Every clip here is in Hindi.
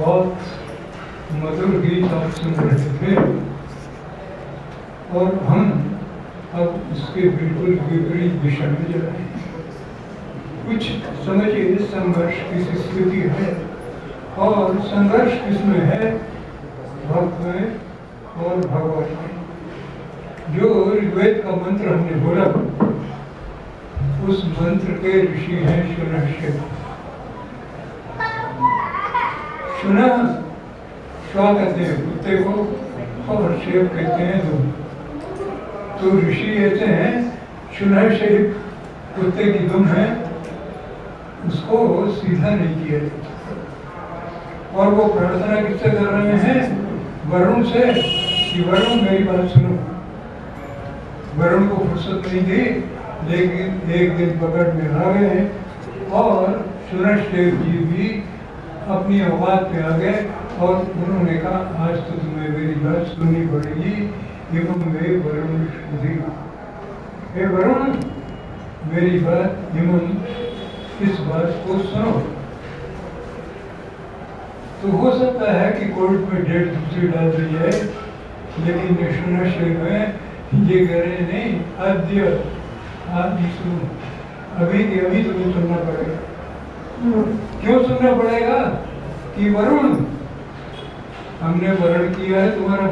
बहुत मधुर गीत आप सुन रहे थे और हम अब इसके बिल्कुल विपरीत दिशा में जा रहे हैं। कुछ समझिए, संघर्ष की स्थिति है और संघर्ष किसमें है? भक्त में और भगवान में। जो ऋग्वेद का मंत्र हमने बोला, उस मंत्र के ऋषि हैं शुनश्चेप। शुना श्वा कहते हैं कुत्ते को और शेप कहते हैं दुम। तो ऋषि ऐसे हैं, शुनश्चेप कुत्ते की दुम है, उसको सीधा नहीं किया जाता। और वो प्रार्थना किससे कर रहे हैं? वरुण से कि वरुण मेरी बात सुनो। वरुण को फुर्सत नहीं थी, लेकिन एक दिन पकड़ में आ गए और शुनश्चेप जी भी अपनी औकात पे आ गए और उन्होंने कहा आज तो तुम्हें मेरी बात सुननी पड़ेगी। एवं वे वरुण श्रुति, हे वरुण मेरी बात एवं इस बात को सुनो। तो हो सकता है कि कोर्ट में डेट दूसरी डाल दी जाए, लेकिन शुनश्चेप में ये कह रहे नहीं, आज सुनो, अभी के अभी तुम्हें सुनना पड़ेगा। क्यों सुनना पड़ेगा? कि वरुण, हमने वरण किया है तुम्हारा,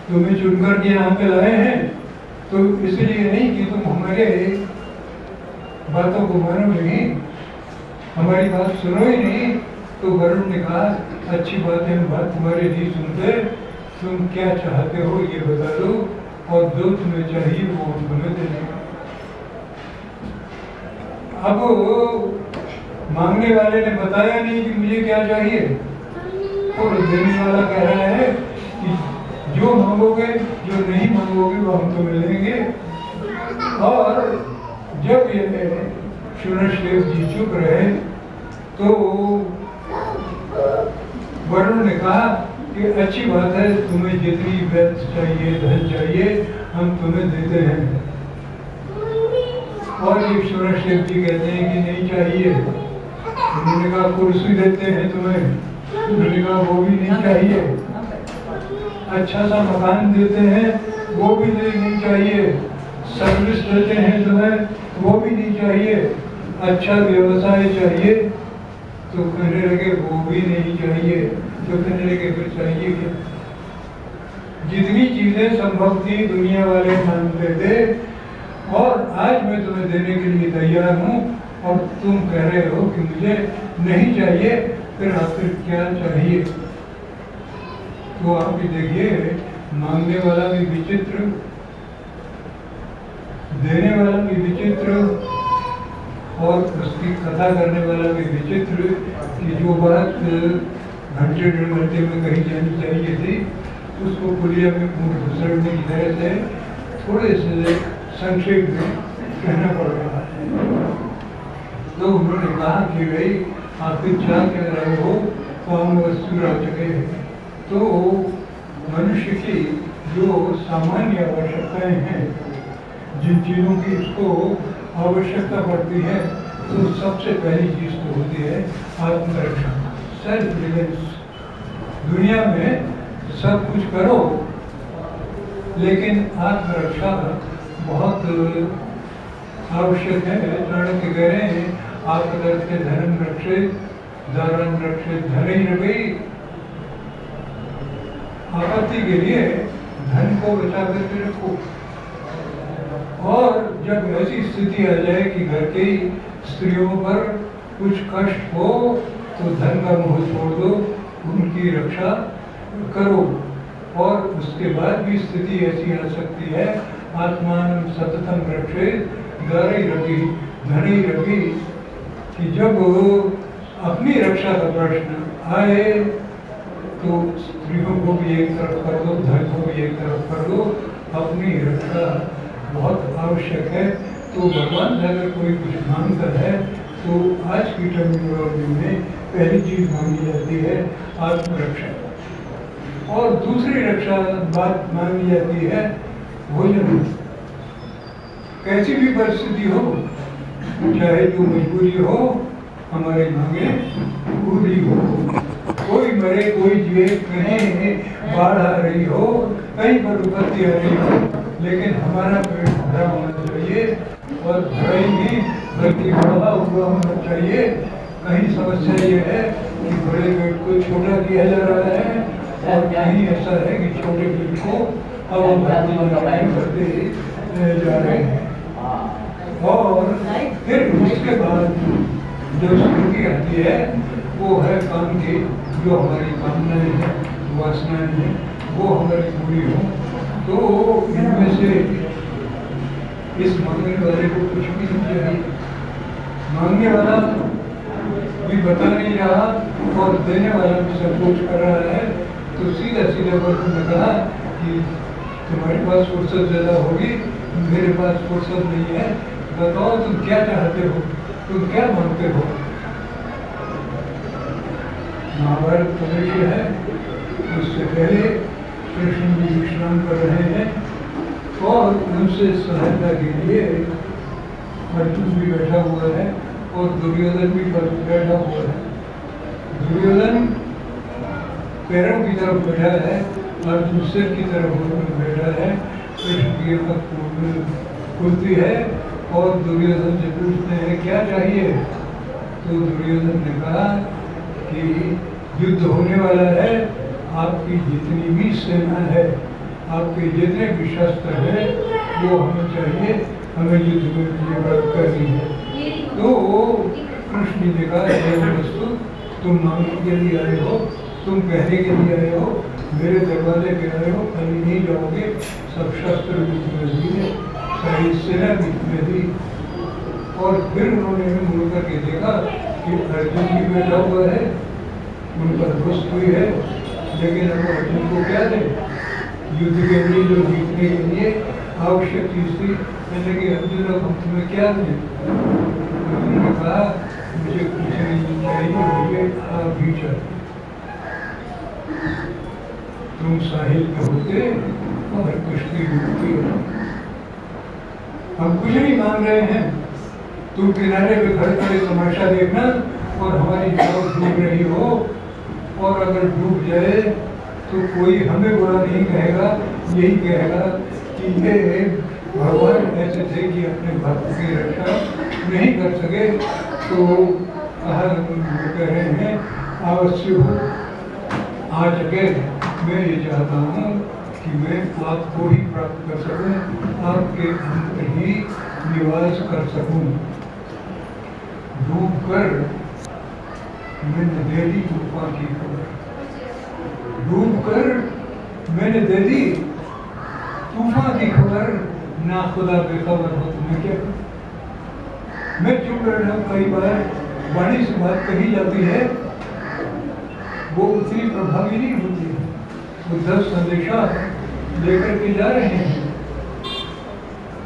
तुम्हें चुनकर के यहाँ पे लाए हैं, तो इसलिए नहीं कि तुम हमारे बातों को मानो नहीं, हमारी बात सुनो ही नहीं। तो वरुण ने कहा अच्छी बात है, हम बात तुम्हारी नहीं सुनते, तुम क्या चाहते हो ये बता दो और जो तुम्हें चाहिए वो तुम्हें दे देंगे। अब मांगने वाले ने बताया नहीं कि मुझे क्या चाहिए, और देने वाला कह रहा है कि जो मांगोगे, जो नहीं मांगोगे वो हम तुम्हें लेंगे। और जब ये शुनश्चेप जी चुप रहे तो वरुण ने कहा कि अच्छी बात है, तुम्हें जितनी वेल्थ चाहिए, धन चाहिए, हम तुम्हें देते हैं। और ये शुनश्चेप जी कहते हैं कि नहीं चाहिए। उन्होंने कहा कुर्सी देते हैं तुम्हें, उन्होंने कहा वो भी नहीं चाहिए। अच्छा सा मकान देते हैं, वो भी नहीं चाहिए। सर्विस देते हैं तुम्हें, वो भी नहीं चाहिए। अच्छा व्यवसाय चाहिए, तो कहने लगे वो भी नहीं चाहिए। तो कहने लगे फिर चाहिए क्या? जितनी चीजें संभव थी दुनिया वाले मानते थे, और आज मैं तुम्हें देने के लिए तैयार हूँ, और तुम कह रहे हो कि मुझे नहीं चाहिए, फिर आखिर क्या चाहिए? तो आप भी देखिए, मांगने वाला भी विचित्र, देने वाला भी विचित्र, और उसकी कथा करने वाला भी विचित्र। कि जो बात घंटे डेढ़ घंटे में कहीं जानी चाहिए थी, उसको पुलिया में पूर्ण घुसड़ने की तरह से थोड़े से संक्षेप में कहना पड़ रहा है। तो उन्होंने कहा कि भाई आखिर क्या कह रहे हो, काम वस्तु राजके। तो मनुष्य की जो सामान्य आवश्यकताएं हैं, जिन चीज़ों की उसको आवश्यकता पड़ती है, तो सबसे पहली चीज़ तो होती है आत्मरक्षा, सेल्फ डिफेंस। दुनिया में सब कुछ करो, लेकिन आत्मरक्षा बहुत आवश्यक है। चाणक्य कह रहे हैं आत्मरक्षे धर्म रक्षे, दारन रक्षे धन रवि। आपत्ति के लिए धन को बचा करके रखो। और जब ऐसी स्थिति आ जाए कि घर की स्त्रियों पर कुछ कष्ट हो, तो धन का मोह छोड़ दो, उनकी रक्षा करो। और उसके बाद भी स्थिति ऐसी आ सकती है, आत्मान सततम रक्षे दारई रवि धनी रवि, कि जब अपनी रक्षा का प्रश्न आए तो स्त्रियों को भी एक तरफ कर दो, धन को भी एक तरफ कर दो। अपनी रक्षा बहुत आवश्यक है। तो भगवान से अगर कोई कुछ मांगता है, तो आज की टर्मिनोलॉजी में पहली चीज मांगी जाती है आत्मरक्षा, और दूसरी रक्षा बात मांगी जाती है भोजन। कैसी भी परिस्थिति हो, चाहे जो मजबूरी हो, हमारी मांगे पूरी हो। कोई मरे कोई जिए, कहीं बाढ़ आ रही हो, कहीं पर विपत्ति आ रही हो, लेकिन हमारा पेट भरा होना चाहिए, और भरा ही नहीं बल्कि बढ़ा हुआ होना चाहिए। कहीं समस्या ये है कि बड़े पेट को छोटा किया जा रहा है, और कहीं ऐसा है कि छोटे पेट को अब बढ़ते जा रहे हैं। और फिर उसके बाद जो स्थिति आती है वो है काम की, जो हमारी कामनाएं हैं, वासनाएं हैं, वो हमारी पूरी हो। तो इनमें से इस मांगने वाले को कुछ भी नहीं चाहिए। मांगने वाला भी बता नहीं रहा और देने वाला भी संकोच कर रहा है, तो सीधा सीधा वर्ग ने कहा कि तुम्हारे पास फुर्सत ज़्यादा होगी, मेरे पास फुर्सत नहीं है, बताओ तुम क्या चाहते हो, तुम क्या मांगते हो। महाभारत का विषय है, उससे पहले कृष्ण जी विश्राम कर रहे हैं और उनसे सहायता के लिए अर्जुन भी बैठा हुआ है और दुर्योधन भी बैठा हुआ है। दुर्योधन पैरों की तरफ बैठा है, अर्जुन सिर की तरफ बैठा है। कृष्ण की आँख खुलती है और दुर्योधन से पूछते हैं क्या चाहिए। तो दुर्योधन ने कहा कि युद्ध होने वाला है, आपकी जितनी भी सेना है, आपके जितने भी शस्त्र है, वो हमें चाहिए, हमें युद्ध में ये बात करनी है। तो कृष्ण ने कहा वस्तु तुम मांगने के लिए आए हो, तुम कहने के लिए आए हो, मेरे दरवाजे पे आए हो, खाली नहीं जाओगे, सब शस्त्र भी तुम्हें दिए, सारी सेना भी तुम्हें दी। और फिर उन्होंने मुड़ करके देखा कि अर्जुन भी बैठा हुआ है, उन पर दुष्ट हुई है, लेकिन अब अर्जुन को क्या दे, युद्ध के लिए जो जीतने के लिए आवश्यक चीज थी, मैंने कि अर्जुन अब तुम्हें क्या दें। उन्होंने कहा मुझे कुछ नहीं चाहिए, मुझे आप भी चाहिए। तुम साहिल पे होते और कश्ती डूबती हो, हम कुछ नहीं मांग रहे हैं, तुम किनारे पे खड़े खड़े तमाशा देखना और हमारी नाव डूब रही हो, और अगर डूब जाए तो कोई हमें बुरा नहीं कहेगा, यही कहेगा कि ये भगवान ऐसे थे कि अपने भक्त की रक्षा नहीं कर सके। तो कहा कह रहे हैं अवश्य हो आ सके, मैं ये चाहता हूँ कि मैं आपको ही प्राप्त कर सकूँ, आपके अंदर ही निवास कर सकूँ। डूब कर मैंने दे दी तूफान की खबर, डूब कर मैंने दे दी तूफान की खबर, ना खुदा बेखबर हो तुम्हें क्या। मैं चुप रहना, कई बार वाणी से बात कही जाती है, वो उतनी प्रभावी नहीं होती है। वो 10 संदेशा लेकर के जा रहे हैं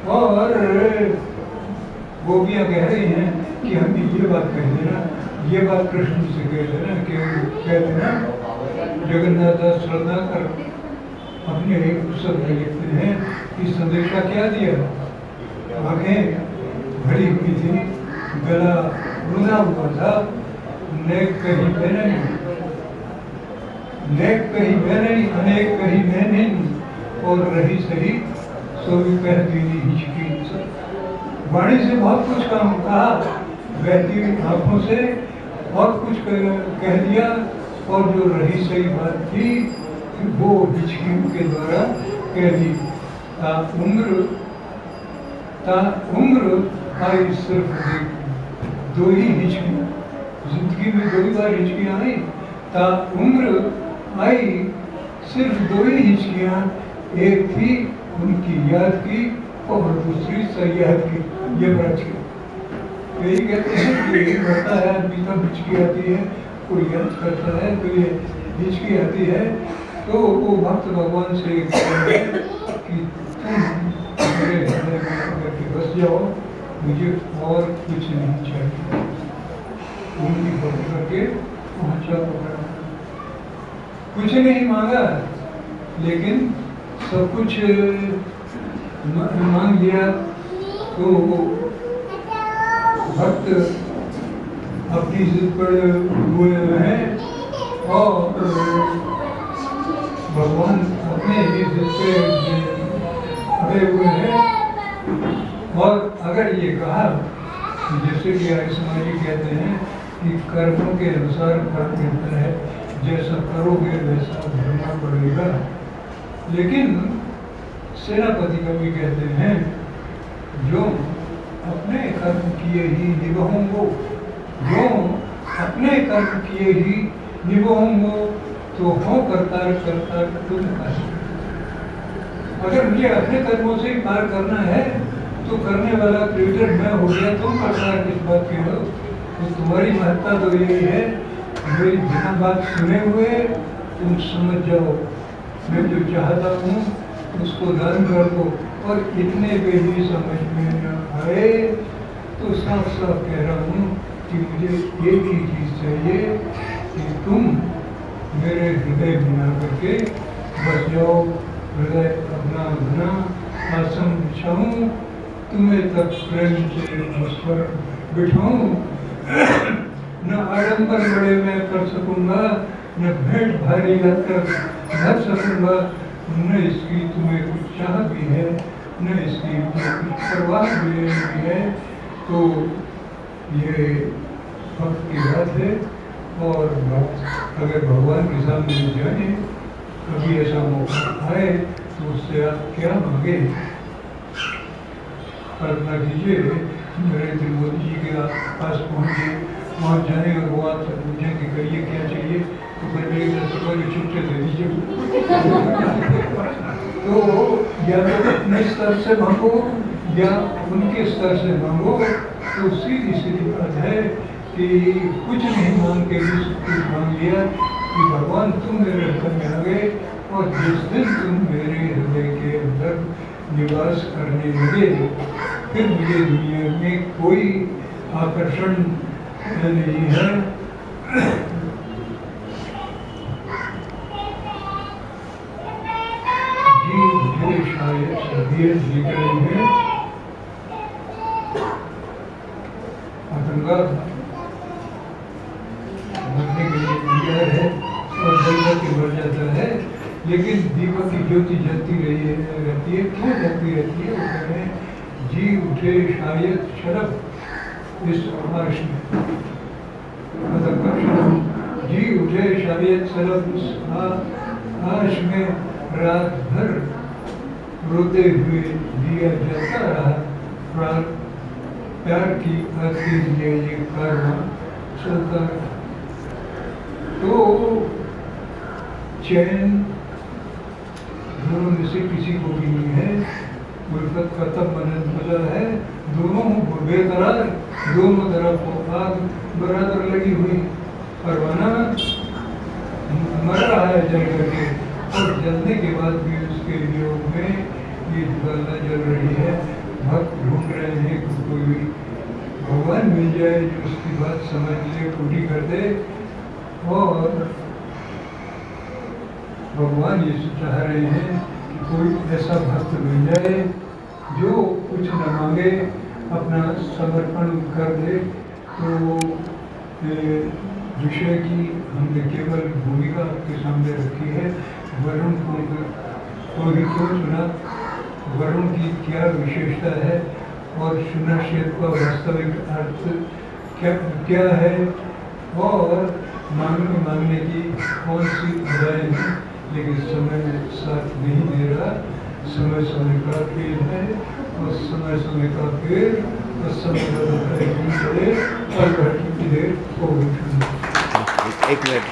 और गोपियाँ कह रही हैं कि हम ये बात कह देना, ये बात कृष्ण से कह देना, कि कह देना जगन्नाथ दास रत्नाकर अपने एक पुस्तक में लिखते हैं कि संदेशा क्या दिया, आंखें भरी हुई थी, गला रुंधा हुआ था, नेक कहीं मैं नहीं, नेक कहीं मैं नहीं, अनेक कहीं मैं नहीं, और रही सही सो भी कह दीनी हिचकी। वाणी से बहुत कुछ काम कहा, बहती हुई आंखों से और कुछ कह दिया, और जो रही सही बात थी वो हिचकियों के द्वारा कह दी। उम्र आई सिर्फ दो ही हिचकियाँ, जिंदगी में 2 बार हिचकियाँ आई। उम्र आई सिर्फ 2 ही हिचकियाँ, एक थी उनकी याद की और दूसरी सयाद की। ये बच गया। यही कहते हैं कि बढ़ता है आदमी तब हिचकी आती है, कोई याद करता है तो ये हिचकी आती है। तो वो भक्त भगवान से कहते हैं कि तुम मेरे हृदय में करके बस जाओ, मुझे और कुछ नहीं चाहिए। उनकी भक्त करके पहुँचा पकड़ा, कुछ नहीं मांगा, लेकिन सब कुछ मांग लिया। तो भक्त अपनी जिद पर हुए हैं और भगवान अपने ही दिल पे अड़े हुए हैं। और अगर ये कहा जैसे कि आर्य समाजी कहते हैं कि कर्मों के अनुसार फल मिलता है, जैसा करोगे वैसा भरना पड़ेगा, लेकिन सेनापति कवि कहते हैं जो अपने कर्म किए ही निभाऊंगो, जो अपने कर्म किए ही निभाऊंगो, तो हो करतार करतार तुम कर। अगर मुझे अपने कर्मों से ही पार करना है तो करने वाला क्रिएटर मैं हो गया, तुम करतार किस बात के हो? तो तुम्हारी महत्ता तो यही है, मेरी बिना बात सुने हुए तुम समझ जाओ, मैं जो चाहता हूँ उसको दान कर दो। और इतने पे भी समझ में न आए तो साफ साफ कह रहा हूँ कि मुझे एक ही चीज़ चाहिए कि तुम मेरे हृदय बना करके बस जाओ, हृदय अपना बना आसन बिछाऊँ, तुम्हें तक प्रेम से उस पर बिठाऊँ। न आडंबर बड़े मैं कर सकूँगा, न भेंट भारी रखकर धर सकूँगा, न इसकी तुम्हें कुछ चाह भी है, न इसकी कुछ परवाह भी है। तो ये भक्त की बात है। और अगर भगवान के सामने जाए, कभी ऐसा मौका आए तो उससे आप क्या मांगे? कल्पना कीजिए नरेंद्र मोदी जी के पास पहुँचे, वहाँ जाए और वो आपसे पूछें कि करिए क्या चाहिए, तो पहले छुट्टे दे दीजिए। तो या तो अपने स्तर से मांगो या उनके स्तर से मांगो। तो सीधी सीधी बात है कि कुछ नहीं मांग के भी सब कुछ मांग लिया कि भगवान तुम मेरे हृदय में आ गए, और जिस दिन तुम मेरे हृदय के अंदर निवास करने लगे, फिर मुझे दुनिया में कोई आकर्षण नहीं है। जी मुझे शायद शरीयत लिख रही है, आतंकवाद मरने के लिए तैयार है और जलता के मर जाता है, लेकिन दीपक की ज्योति जलती रही है रहती है। क्यों जलती रहती है? वो कह रहे हैं जी उठे शायद शरब इस आर्श में, जी उठे शायद शरब इस आर्श में, रात भर रोते हुए दिया जाता रहा प्राण, प्यार की आरती लिए ये कारवां चलता रहा। तो चैन दोनों में से किसी को भी नहीं है। उल्फत का तब मजा है, दोनों बेकरार, दोनों तरफ आग बराबर लगी हुई, परवाना मर रहा है जल करके, और जलने के बाद भी उसके वियोग में ये ज्वाला जल रही है। भक्त ढूंढ रहे हैं कि कोई भी भगवान मिल जाए जो उसकी बात समझ ले, पूरी कर दे। और भगवान ये चाह रहे हैं कि कोई ऐसा भक्त मिल जाए जो कुछ न मांगे, अपना समर्पण कर दे। तो विषय की हमने केवल भूमिका आपके सामने रखी है। वरुण को ही क्यों चुना, वरुण की क्या विशेषता है, और सुनाशेद का वास्तविक अर्थ क्या है, और मांगने की कौन सी अदाएँ हैं। लेकिन समय साथ नहीं दे रहा, समय समय का खेल है, और समय का खेल और समय का और घटी देर हो गई। एक मिनट